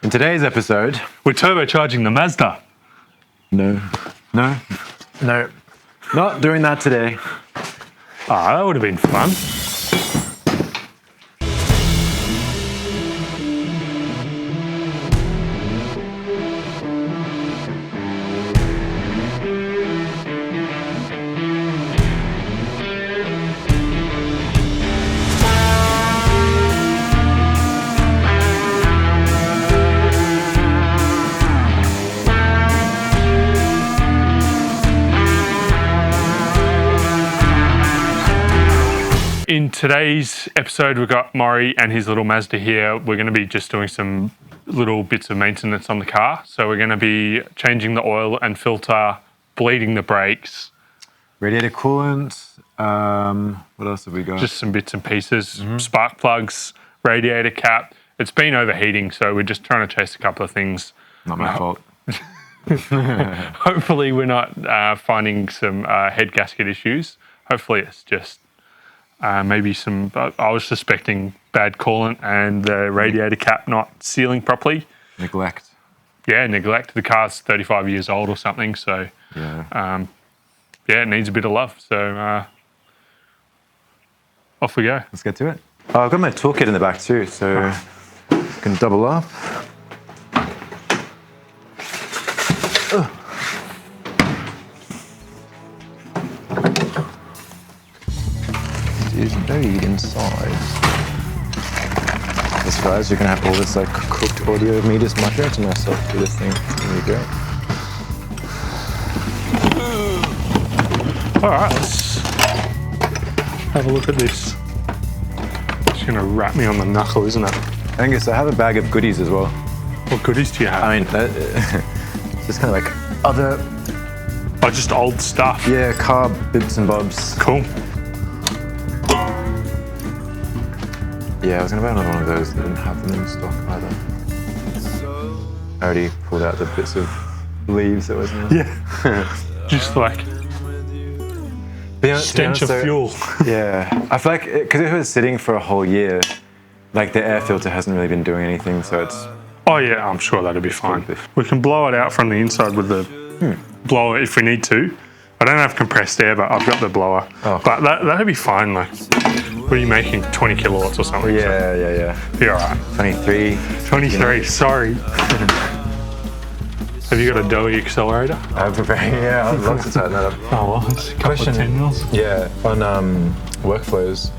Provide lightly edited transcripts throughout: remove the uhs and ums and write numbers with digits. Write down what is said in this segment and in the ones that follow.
In today's episode, we're turbocharging the Mazda. No, not doing that today. That would have been fun. In today's episode, we've got Mori and his little Mazda here. We're going to be just doing some little bits of maintenance on the car. So we're going to be changing the oil and filter, bleeding the brakes. Radiator coolant. What else have we got? Just some bits and pieces. Spark plugs, radiator cap. It's been overheating, so we're just trying to chase a couple of things. Not my fault. Hopefully we're not finding some head gasket issues. Hopefully it's just maybe some, I was suspecting bad coolant and the radiator cap not sealing properly. Neglect. Yeah, neglect. The car's 35 years old or something, so Yeah. It needs a bit of love. So off we go. Let's get to it. Oh, I've got my toolkit in the back too, so you can double up. Is very inside. This guys, you're gonna have all this like cooked audio of me just muttering to myself through this thing. It's gonna be great. All right, let's have a look at this. It's gonna wrap me on the knuckle, isn't it? Angus, I have a bag of goodies as well. What goodies do you have? I mean, it's just kind of like other, just old stuff. yeah, car bits and bobs. Cool. Yeah, I was gonna buy another one of those. They didn't have them in stock either. I already pulled out the bits of leaves that wasn't. Yeah. Just like stench of fuel. Yeah, I feel like because it was sitting for a whole year, like the air filter hasn't really been doing anything, so it's. Oh yeah, I'm sure that'll be fine. We can blow it out from the inside with the blower if we need to. I don't have compressed air, but I've got the blower. Oh. But that'll be fine. Like, what are you making? 20 kilowatts or something? Yeah. Be all right. 23. 23. Sorry. Have you got a doughy accelerator? I'm preparing. Yeah, I'd love to tighten that up. Oh well, it's a couple of 10 mils. Yeah, on workflows,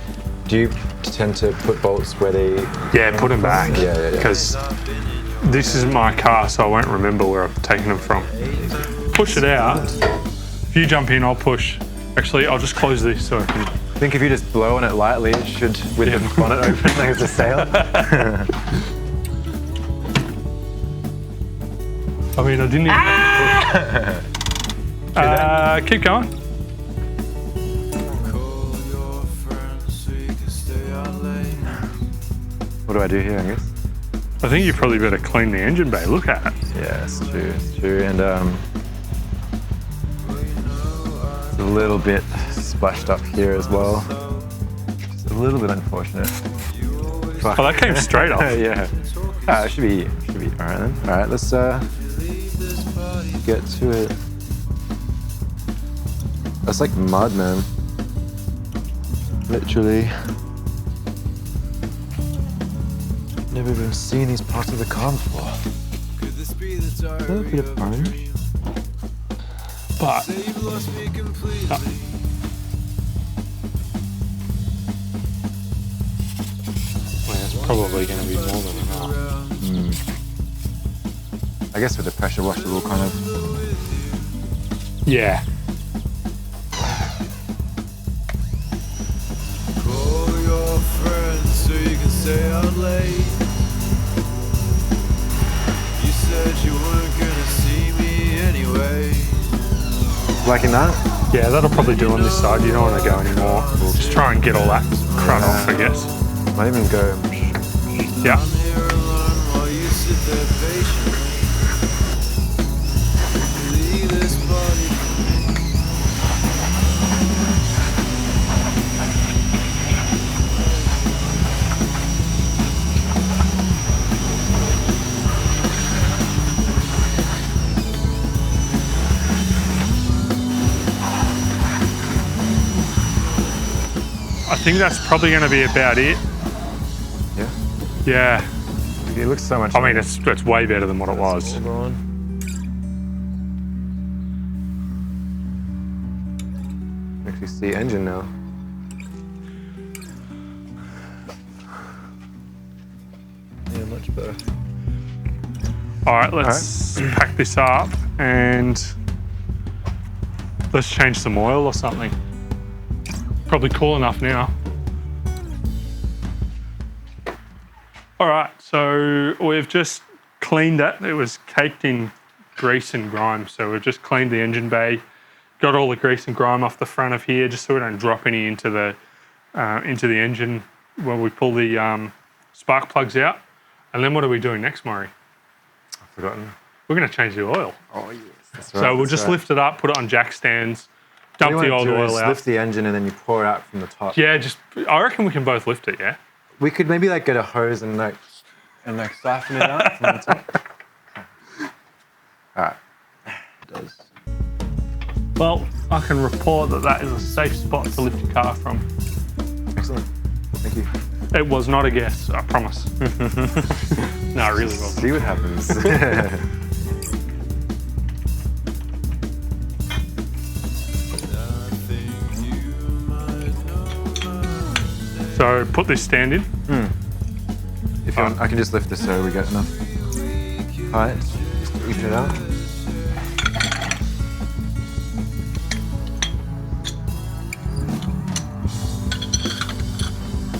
do you tend to put bolts where they? Yeah, put them back. Yeah. Because this is my car, so I won't remember where I've taken them from. Push it out. If you jump in, I'll push. Actually, I'll just close this so I can. I think if you just blow on it lightly, it should, with the bonnet open, like it's a sail. I mean, I didn't even have to push. Keep going. What do I do here, Angus? I think you probably better clean the engine bay. Look at it. Yeah, it's true. And it's a little bit splashed up here as well. Just a little bit unfortunate. Oh, that came straight off. Yeah. It should be all right then. All right, let's get to it. That's like mud, man. Literally. Never even seen these parts of the car before. A little bit of orange. But it's probably going to be more than enough. I guess with the pressure washer will kind of. Yeah. Call your friends so you can stay out late. You said you weren't gonna see me anyway. Liking that? Yeah, that'll probably do on this side. You don't want to go anymore. Just try and get all that crud off, I guess. Might even go. Yeah. I'm here alone while you sit there patiently. Leave this body. think that's probably going to be about it. Yeah. Yeah. It looks so much. I mean, it's way better than what it was. Hold on. Actually see engine now. Yeah, much better. All right, let's pack this up and let's change some oil or something. Probably cool enough now. All right, so we've just cleaned it. It was caked in grease and grime. So we've just cleaned the engine bay, got all the grease and grime off the front of here, just so we don't drop any into the engine when we pull the spark plugs out. And then what are we doing next, Mori? I've forgotten. We're going to change the oil. Oh yes, that's right. So we'll just lift it up, put it on jack stands, dump the old oil out. Lift the engine and then you pour it out from the top. Yeah, I reckon we can both lift it. Yeah. We could maybe like get a hose and siphon it out from the top. All right. It does. Well, I can report that is a safe spot to lift your car from. Excellent. Thank you. It was not a guess, I promise. No, it really wasn't. See what happens. So put this stand in. If you want, I can just lift this so we get enough height. Just even it out.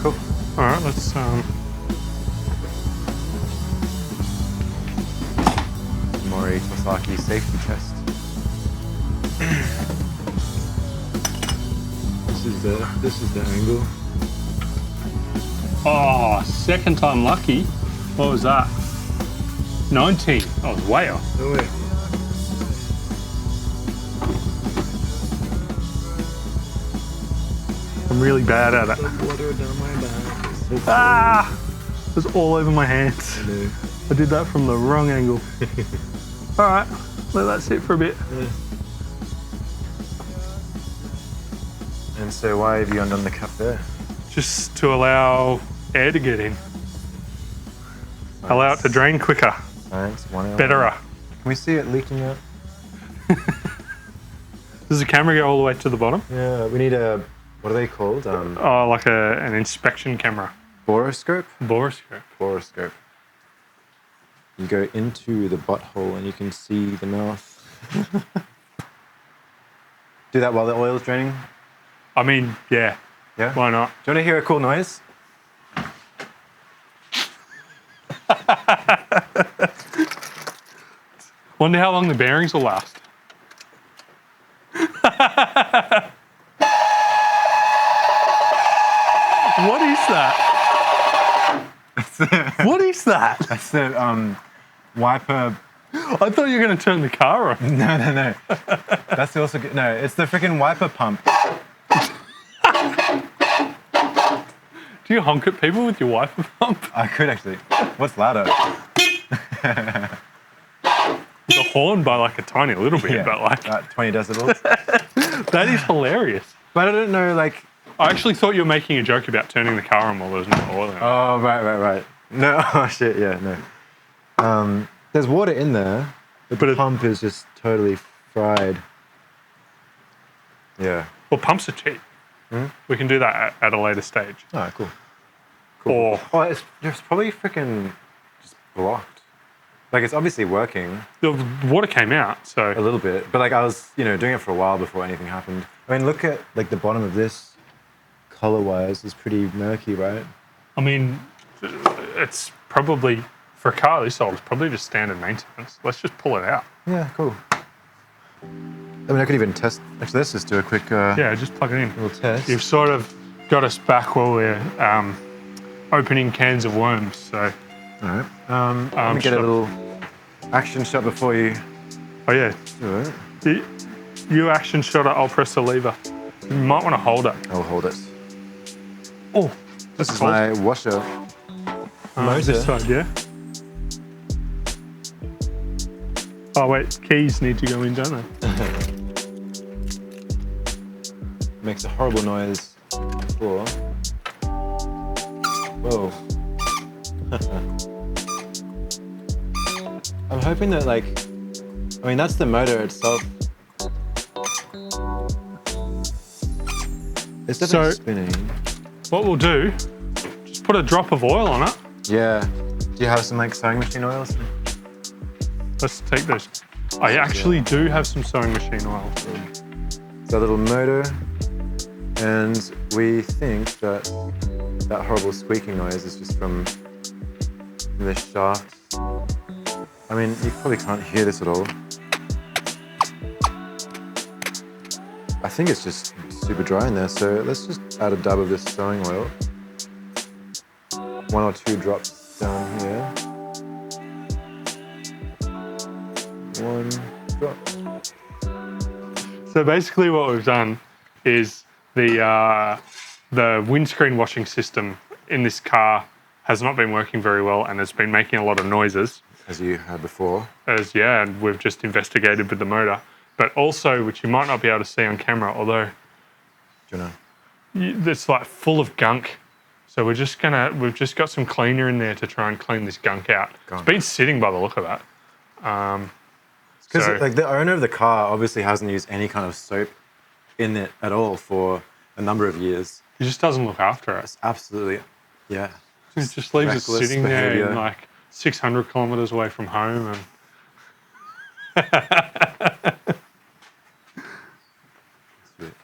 Cool. All right, let's. Mori Tosaki safety test. This is the angle. Oh, second time lucky. What was that? 19. I was way off. No way. I'm really bad at it. Water down my back. So Ah! It was all over my hands. I know. I did that from the wrong angle. All right, let that sit for a bit. Yeah. And so why have you undone the cap there? Just to allow air to get in. Allow it to drain quicker. Thanks. 1 hour. Betterer. Can we see it leaking out? Does the camera go all the way to the bottom? Yeah, we need a, what are they called? Oh, like an inspection camera. Boroscope? Boroscope. Boroscope. You go into the butthole and you can see the mouth. Do that while the oil's draining? I mean, yeah. Yeah? Why not? Do you want to hear a cool noise? Wonder how long the bearings will last. What is that? What is that? That's the wiper. I thought you were going to turn the car on. No. That's also good. No, it's the freaking wiper pump. Do you honk at people with your wiper pump? I could actually. What's louder? The horn by like a tiny little bit, but like 20 decibels. that is hilarious. But I don't know, like. I actually thought you were making a joke about turning the car on while there was no oil in it. Oh, right. No, oh shit, yeah, no. There's water in there, but the pump is just totally fried. Yeah. Well, pumps are cheap. We can do that at a later stage. Oh, cool. Or it's probably freaking just blocked. Like, it's obviously working. the water came out, so A little bit, but like I was, doing it for a while before anything happened. I mean, look at like the bottom of this color-wise is pretty murky, right? I mean, it's probably for a car this old. It's probably just standard maintenance. Let's just pull it out. Yeah, cool. I mean, I could even test. Actually, let's just do a quick Yeah, just plug it in. little test. You've sort of got us back while we're opening cans of worms. So, All right. Let me get a little action shot before you oh yeah, do it. you action shot it. I'll press the lever. You might want to hold it. I'll hold it. Oh, This is my washer. this side, yeah. Oh wait, keys need to go in, don't they? Makes a horrible noise before. Whoa. I'm hoping that that's the motor itself. It's definitely spinning. What we'll do, just put a drop of oil on it. Yeah. Do you have some sewing machine oils? Let's take those. I actually do have some sewing machine oil. It's a little motor, and we think that horrible squeaking noise is just from this shaft. I mean, you probably can't hear this at all. I think it's just super dry in there, so let's just add a dab of this sewing oil. 1 or 2 drops down here. 1 drop. So basically what we've done is the windscreen washing system in this car has not been working very well and it's been making a lot of noises. As you had before. And we've just investigated with the motor. But also, which you might not be able to see on camera, although Do you know? it's full of gunk. So we've just got some cleaner in there to try and clean this gunk out. It's been sitting by the look of that. Because the owner of the car obviously hasn't used any kind of soap in it at all for a number of years. He just doesn't look after it. It's absolutely, yeah. He just leaves it sitting behavior. there 600 kilometers away from home. And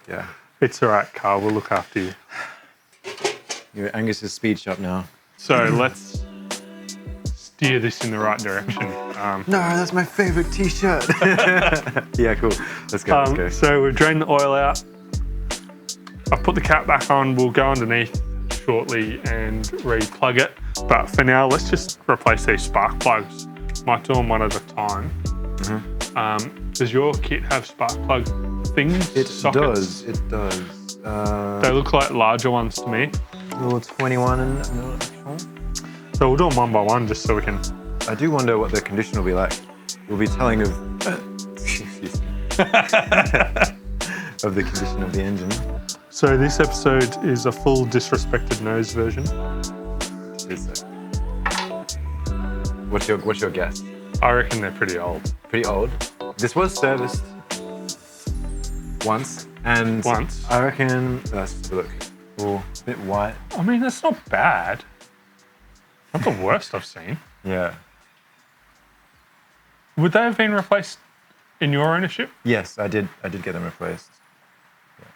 Yeah. It's all right, Carl. We'll look after you. You're at Angus's speed shop now. So let's steer this in the right direction. No, that's my favorite t-shirt. Yeah, cool. Let's go. So we've drained the oil out. I've put the cap back on. We'll go underneath shortly and re-plug it. But for now, let's just replace these spark plugs. Might do them one at a time. Does your kit have spark plug things? Sockets? It does. They look like larger ones to me. Little 21 and actual. So we'll do them one by one just so we can... I do wonder what the condition will be like. We'll be telling of of the condition of the engine. So this episode is a full disrespected nose version. What's your guess? I reckon they're pretty old. Pretty old. This was serviced once, and I reckon. Let's have a look. Oh, a bit white. I mean, that's not bad. Not the worst I've seen. Yeah. Would they have been replaced in your ownership? Yes, I did get them replaced. Yeah.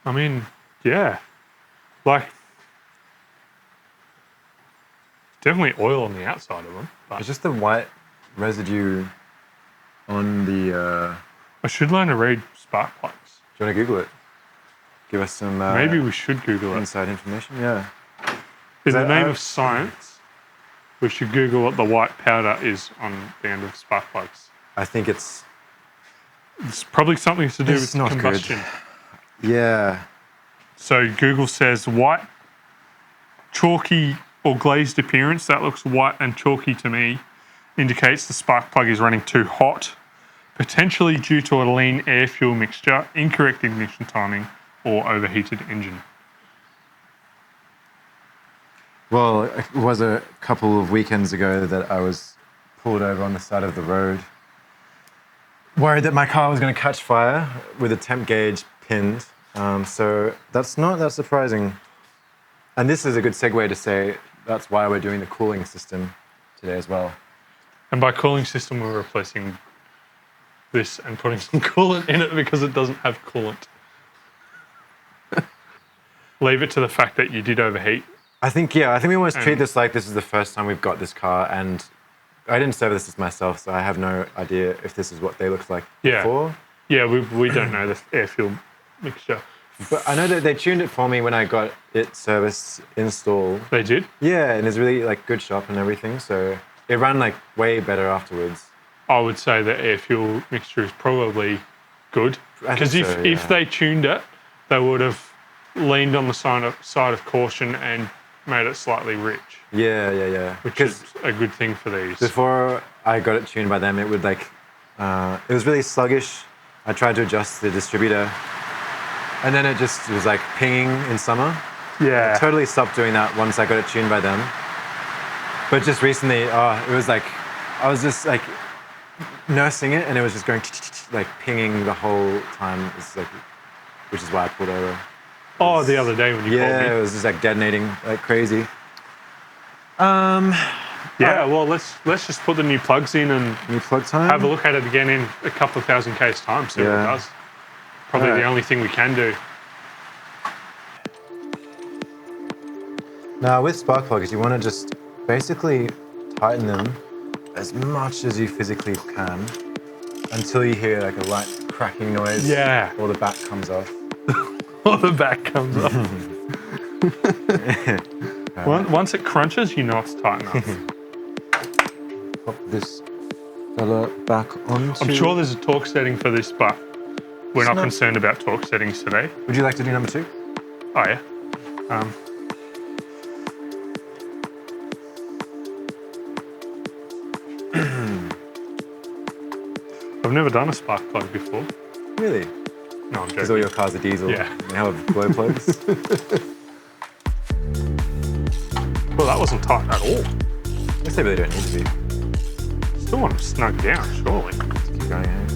I mean, yeah. Definitely oil on the outside of them. But It's just the white residue on the... I should learn to read spark plugs. Do you want to Google it? Give us some... Maybe we should Google it. inside information, yeah. In the name of science, we should Google what the white powder is on the end of spark plugs. I think it's probably something to do It's with not good. combustion. Yeah. So Google says white, chalky or glazed appearance, that looks white and chalky to me, indicates the spark plug is running too hot, potentially due to a lean air-fuel mixture, incorrect ignition timing, or overheated engine. Well, it was a couple of weekends ago that I was pulled over on the side of the road, worried that my car was going to catch fire with a temp gauge pinned. So that's not that surprising. And this is a good segue to say that's why we're doing the cooling system today as well. And by cooling system, we're replacing this and putting some coolant in it because it doesn't have coolant. Leave it to the fact that you did overheat. I think we want to treat this like this is the first time we've got this car, and I didn't service this myself, so I have no idea if this is what they looked like before. Yeah, we don't know the air-fuel mixture. But I know that they tuned it for me when I got it serviced, installed. They did? Yeah, and it's really good shop and everything, so it ran way better afterwards. I would say the air-fuel mixture is probably good. Because if they tuned it, they would have leaned on the side of caution and made it slightly rich. Yeah. Which is a good thing for these. Before I got it tuned by them, it would it was really sluggish. I tried to adjust the distributor And then it just was like pinging in summer. Yeah. Totally stopped doing that once I got it tuned by them. But just recently, it was like, I was just like nursing it and it was just going like pinging the whole time. It's like, which is why I pulled over. Oh, the other day when you called me. Yeah, it was just like detonating like crazy. Yeah, well, let's just put the new plugs in and New plug time? have a look at it again in a couple of thousand K's time, see what it Yeah. does. Probably the Alright. only thing we can do. Now with spark plugs, you want to just basically tighten them as much as you physically can until you hear like a light cracking noise. Yeah. Or the back comes off. Or the back comes off. Once it crunches, you know it's tight enough. Pop this fella back onto. I'm sure there's a torque setting for this, but we're not not- concerned about torque settings today. Would you like to do number 2? Oh, yeah. I've never done a spark plug before. Really? No, I'm Because all joking. your cars are diesel. Yeah. They have glow plugs. Well, that wasn't tight at all. I guess they really don't need to be. Still want to snug down, surely. Just keep going, hey?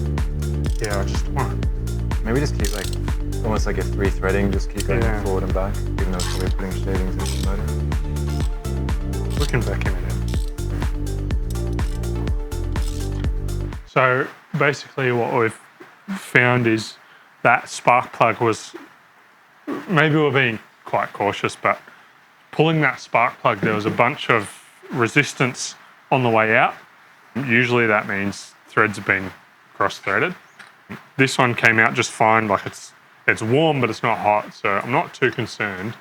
Yeah, I just want. Maybe just keep like, almost like a 3-threading, just keep going Yeah. forward and back, even though it's probably putting shavings into the motor. We can vacuum it in. So basically, what we've found is that spark plug was, maybe we're being quite cautious, but pulling that spark plug, there was a bunch of resistance on the way out. Usually that means threads have been cross-threaded. This one came out just fine, like it's warm, but it's not hot, so I'm not too concerned.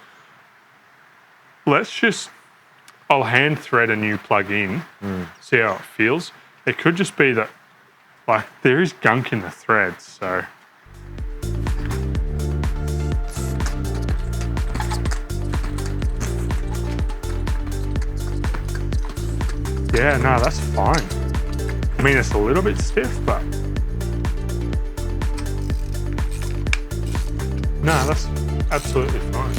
I'll hand thread a new plug in, see how it feels. It could just be that, like, there is gunk in the threads, so. Yeah, no, that's fine. I mean, it's a little bit stiff, but. No, that's absolutely fine.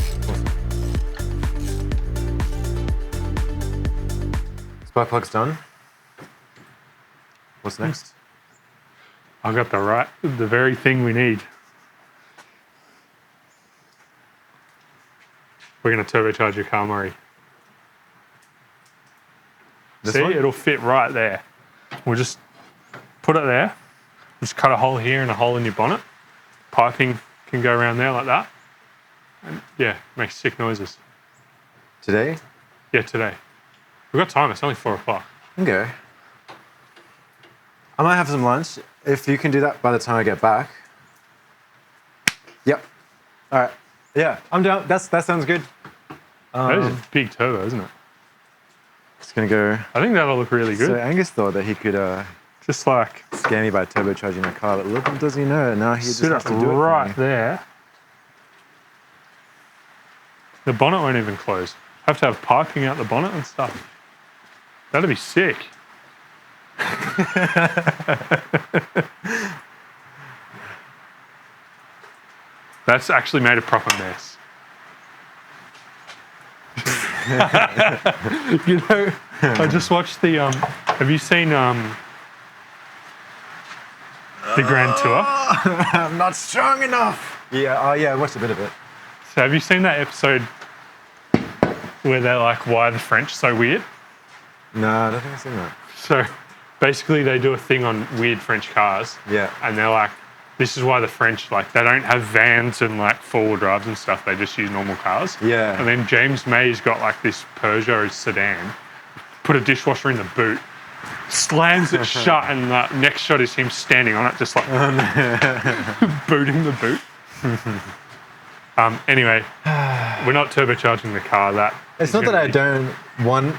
Spark plug's done. What's next? I got the very thing we need. We're going to turbocharge your car, Mori. This See, one? it'll fit right there. We'll just put it there. Just cut a hole here and a hole in your bonnet. Piping can go around there like that. And yeah, makes sick noises. Today? Yeah, today. We've got time, it's only 4 o'clock. Okay. I might have some lunch. If you can do that by the time I get back. Yep. All right. Yeah, I'm down. That sounds good. That is a big turbo, isn't it? Just gonna go. I think that'll look really good. So Angus thought that he could Just like scare me by turbocharging my car, but little does he know, now he just sit has it to do it right for me. there. The bonnet won't even close. Have to have piping out the bonnet and stuff. That'd be sick. That's actually made a proper mess. You know, I just watched the. Have you seen the Grand Tour? I'm not strong enough. Yeah, yeah, I watched a bit of it. So have you seen that episode where they're like, "Why are the French so weird?" No, I don't think I've seen that. So basically, they do a thing on weird French cars. Yeah. And they're like, this is why the French, like, they don't have vans and like 4-wheel drives and stuff. They just use normal cars. Yeah. And then James May's got like this Peugeot sedan, put a dishwasher in the boot, slams it shut, and the next shot is him standing on it, just like booting the boot. Anyway, we're not turbocharging the car. It's not that I don't want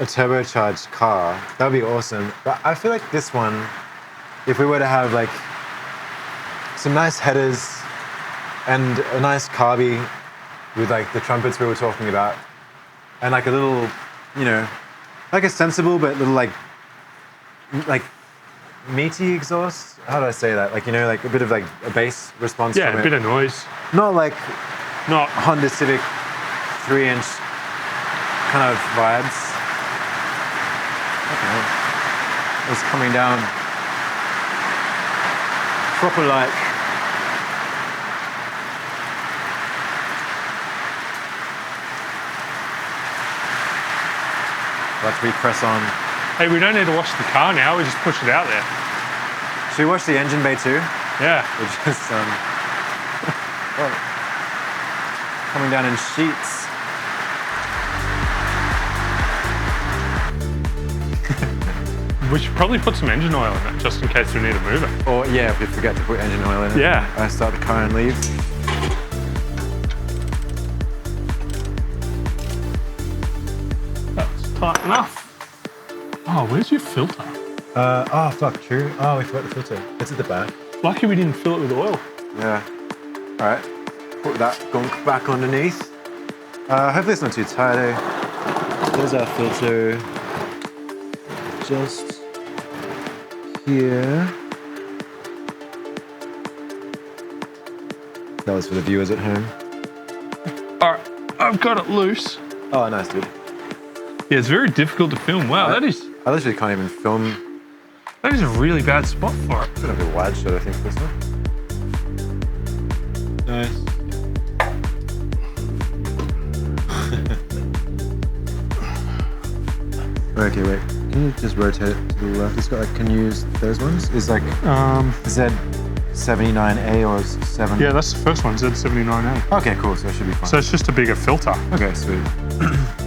a turbocharged car. That would be awesome. But I feel like this one, if we were to have like some nice headers and a nice carby with like the trumpets we were talking about, and like a little, you know, like a sensible but little like meaty exhaust. How do I say that? Like, like a bit of like a bass response Yeah, from a bit it. of noise. Not like Not Honda Civic 3-inch kind of vibes. Okay. It's coming down proper like. But we press on. Hey, we don't need to wash the car now. We just push it out there. Should we watch the engine bay too? Yeah. Which is coming down in sheets. We should probably put some engine oil in it just in case we need to move it. Or yeah, if we forget to put engine oil in it. Yeah. I start the car and leave. That's tight enough. Oh, where's your filter? Oh fuck, true. Oh, we forgot the filter. It's at the back. Lucky we didn't fill it with oil. Yeah. All right. Put that gunk back underneath. Hopefully it's not too tight. There's our filter. Just here. That was for the viewers at home. All right, I've got it loose. Oh, nice, dude. Yeah, it's very difficult to film. Wow, I literally can't even film. that is a really bad spot for it. It's gonna be a wide shot, I think, this one. Nice. Okay, wait. Can you just rotate it to the left? It's got like, can you use those ones? It's like Z79A or 7. Yeah, that's the first one, Z79A. Okay, cool. So it should be fine. So it's just a bigger filter. Okay, sweet.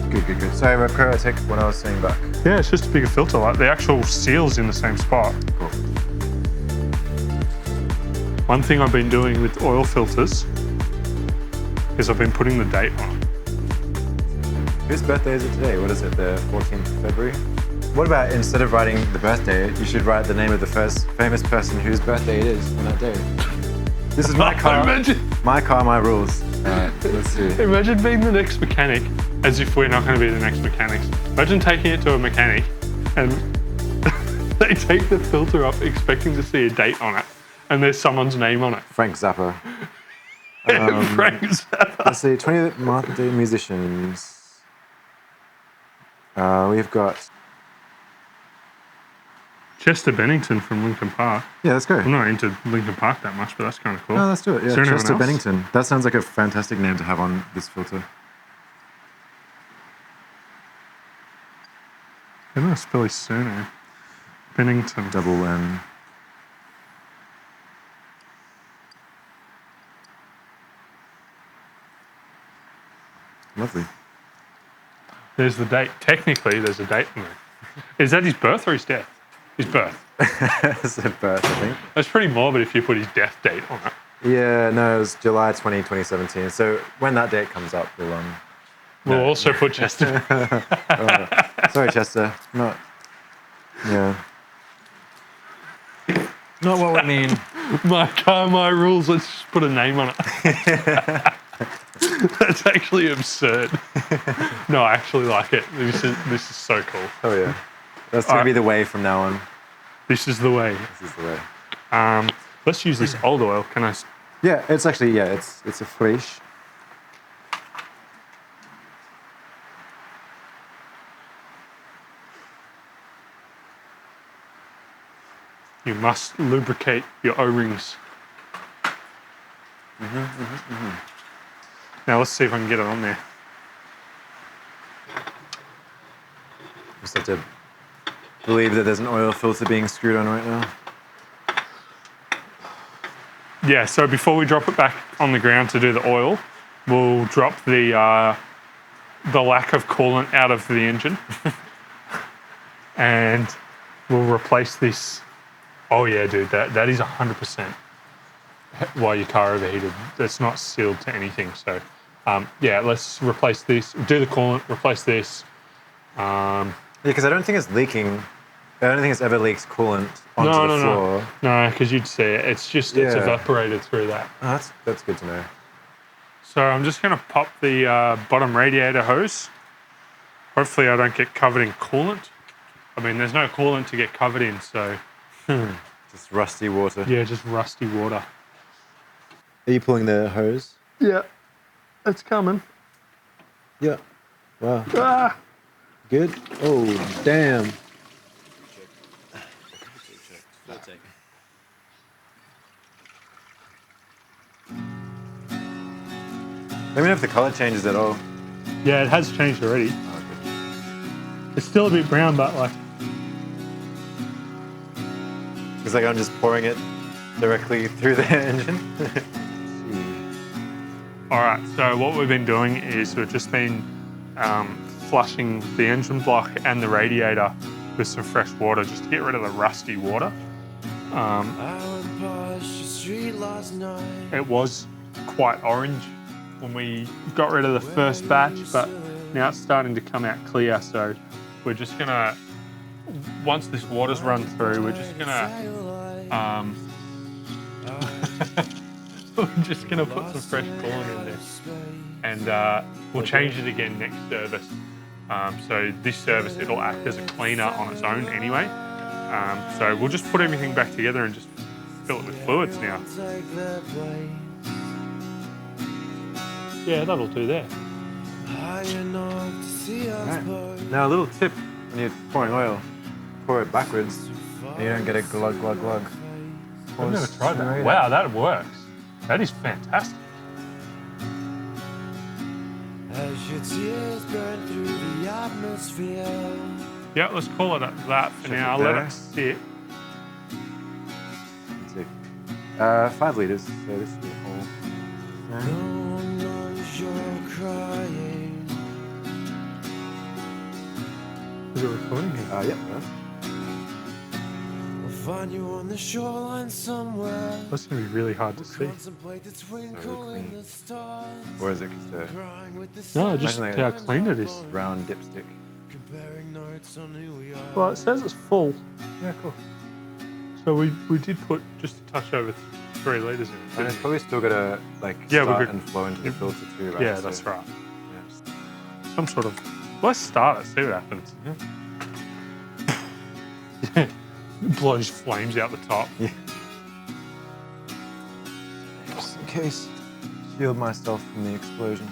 Good. Sorry, Repco, I take what I was saying back. Yeah, it's just a bigger filter. Like the actual seal's in the same spot. Cool. One thing I've been doing with oil filters is I've been putting the date on. Whose birthday is it today? What is it, the 14th of February? What about instead of writing the birthday, you should write the name of the first famous person whose birthday it is on that day. This is my car. Imagine, My car, my rules. Let's see. imagine being the next mechanic, as if we're not going to be the next mechanics. Imagine taking it to a mechanic and they take the filter off expecting to see a date on it and there's someone's name on it. Frank Zappa. Frank Zappa. Let's see, 20th Martha Day musicians. We've got. Chester Bennington from Linkin Park. Yeah, let's go. I'm not into Linkin Park that much, but that's kind of cool. No, let's do it. Is Yeah, there anyone Chester else? Bennington. That sounds like a fantastic name to have on this filter. I don't know spell his surname. Bennington. Double N. Lovely. There's the date. Technically, there's a date in there. Is that his birth or his death? His birth. It's a birth, I think. That's pretty morbid if you put his death date on it. Yeah, no, it was July 20, 2017. So when that date comes up, We'll also put Chester. Sorry, Chester. Not. Yeah. Not what we mean. My car, my rules. Let's just put a name on it. That's actually absurd. No, I actually like it. This is so cool. Oh yeah. That's gonna be the way from now on. This is the way. This is the way. Let's use this old oil. Can I? Yeah, it's actually it's a fresh. You must lubricate your O-rings. Now let's see if I can get it on there. Just have to believe that there's an oil filter being screwed on right now. Yeah, so before we drop it back on the ground to do the oil, we'll drop the lack of coolant out of the engine. And we'll replace this. Oh yeah, dude, that is 100% why your car overheated. It's not sealed to anything. So yeah, let's replace this, do the coolant, replace this. Yeah, because I don't think it's leaking. I don't think it's ever leaked coolant onto the floor. No, because you'd see it. It's just, it's evaporated through that. Oh, that's good to know. So I'm just going to pop the bottom radiator hose. Hopefully I don't get covered in coolant. I mean, there's no coolant to get covered in, so Just rusty water. Yeah, just rusty water. Are you pulling the hose? Yeah, it's coming. Yeah. Wow. Ah! Good. Oh, damn. Let me know if the color changes at all. Yeah, it has changed already. Oh, It's still a bit brown, but like, It's like I'm just pouring it directly through the engine. all right. So what we've been doing is we've just been flushing the engine block and the radiator with some fresh water just to get rid of the rusty water. I went past your street last night. It was quite orange when we got rid of the first batch, but now it's starting to come out clear. So we're just gonna, once this water's run through, we're just gonna we're just gonna put some fresh coolant in there, and we'll change it again next service. So this service, it'll act as a cleaner on its own anyway. So we'll just put everything back together and just fill it with fluids now. Yeah, that'll do there. Right. Now a little tip when you're pouring oil, pour it backwards and you don't get a glug, glug, glug. I've never tried that. Wow, that works. That is fantastic. As your tears burn through the atmosphere. Yeah, let's call it at that for now. it Let there. it sit. Let's see. 5 liters, so this is the whole. No one knows you're crying. Is it recording here? Yep. I'll find you on the shoreline somewhere. That's going to be really hard to see. Contemplate the twinkle in the stars. Or is it just a Crying with the No, sun, just Imagine how clean it is. round dipstick? comparing notes on who we are. Well, it says it's full. Yeah, cool. So we did put just a touch over 3 litres in it. And it's probably still got to like Yeah, we start could- and flow into the filter too, right? Yeah, So, that's right. yeah. Some sort of. Let's start it, see what happens. Blows flames out the top. Yeah. Just in case, shield myself from the explosion.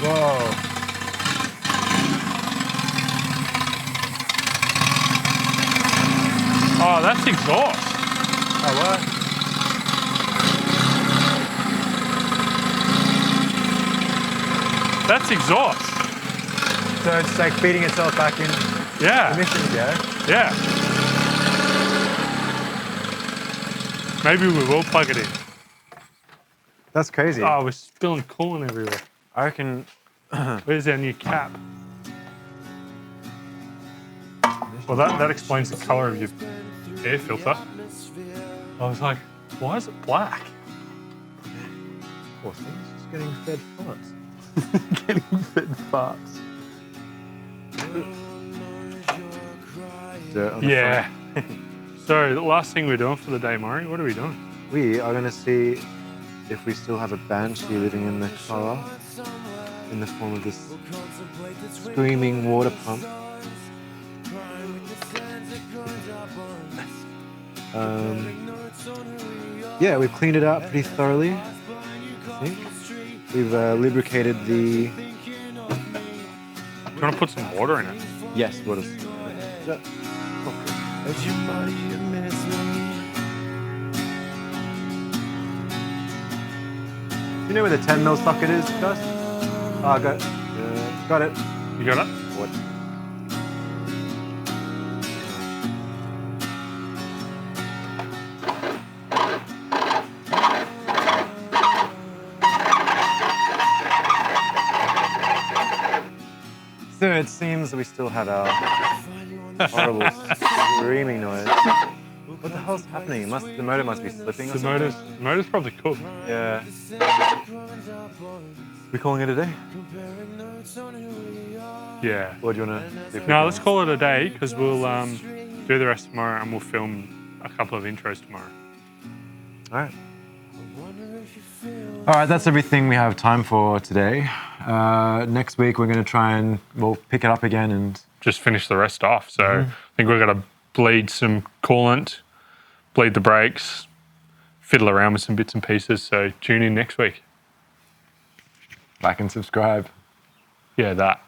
Whoa. Oh, that's exhaust. Oh, what? That's exhaust. So it's like feeding itself back in Yeah. emissions, yeah? Yeah. Maybe we will plug it in. That's crazy. Oh, we're spilling coolant everywhere. I reckon. Where's our new cap? Well, that explains the colour of your air filter. I was like, why is it black? Poor thing's just getting fed farts. Getting fed farts. Dirt on the Yeah. So the last thing we're doing for the day, Mori, what are we doing? front. We are going to see if we still have a banshee living in the car in the form of this screaming water pump. Yeah, we've cleaned it out pretty thoroughly, I think. We've lubricated the... Do you want to put some water in it? Yes, what is... As you might miss me. You know where the 10 mil socket is, Gus? Oh, I got it. You got it? What? So it seems that we still have our horrible screaming noise. What the hell's happening? The motor must be slipping or The something. motor's probably cooked. Yeah. We calling it a day? Yeah. Or do you want to... No, let's call it a day because we'll do the rest tomorrow and we'll film a couple of intros tomorrow. All right. All right, that's everything we have time for today. Next week, we're going to try and we'll pick it up again and just finish the rest off. So I think we've got to bleed some coolant, bleed the brakes, fiddle around with some bits and pieces. So tune in next week. Like and subscribe. Yeah, that.